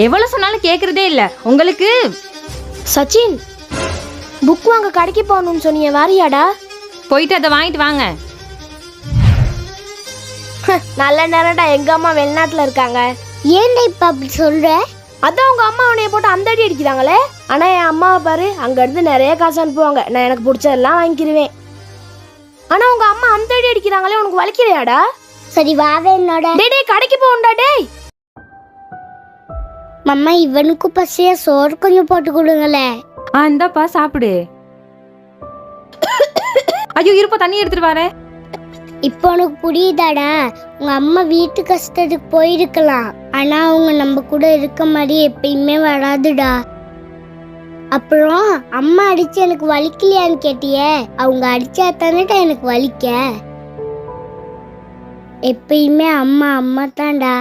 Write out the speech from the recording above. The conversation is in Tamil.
எவ்வளவு சொன்னாலும் கேக்குறதே இல்ல உங்களுக்கு. சச்சின், புக் வாங்க கடைக்கு போகணும்னு சொன்னீங்க, வாரியாடா? போயிட்டு அதை வாங்கிட்டு வாங்க. நல்ல நேரம்டா, எங்க அம்மா வெளிநாட்டுல இருக்காங்க. ஏன்டா இப்ப அப்படி சொல்ற? அதான் உங்க அம்மா உன்னைய போட்டு அந்த அடி அடிக்கிறாங்களே. ஆனா என் அம்மாவை பாரு, அங்க இருந்து நிறைய காசு அனுப்புவாங்க, நான் எனக்கு பிடிச்சதெல்லாம் வாங்கிக்கிருவேன். ஆனா உங்க அம்மா அந்த அடி அடிக்கிறாங்களே, உனக்கு வலிக்கலையாடா? சரி வாவே என்னோட. டேய் கடைக்கு போகணும்டா. டேய் மம்மா, இவனுக்கு பசியா, சோறு கொஞ்சம் போட்டு கொடுங்களே. இந்தாப்பா சாப்பிடு. ஐயோ இருப்பா, தண்ணி எடுத்துட்டு வரேன். இப்போ உனக்கு புரியுதாடா? உங்க அம்மா வீட்டு கஷ்டத்துக்கு போயிருக்கலாம், ஆனா அவங்க நம்ம கூட இருக்க மாதிரி எப்பயுமே வராதுடா. அப்புறம் அம்மா அடிச்சு எனக்கு வலிக்கலையான்னு கேட்டியே, அவங்க அடிச்சா தானேடா எனக்கு வலிக்க. எப்பயுமே அம்மா அம்மா தான்டா.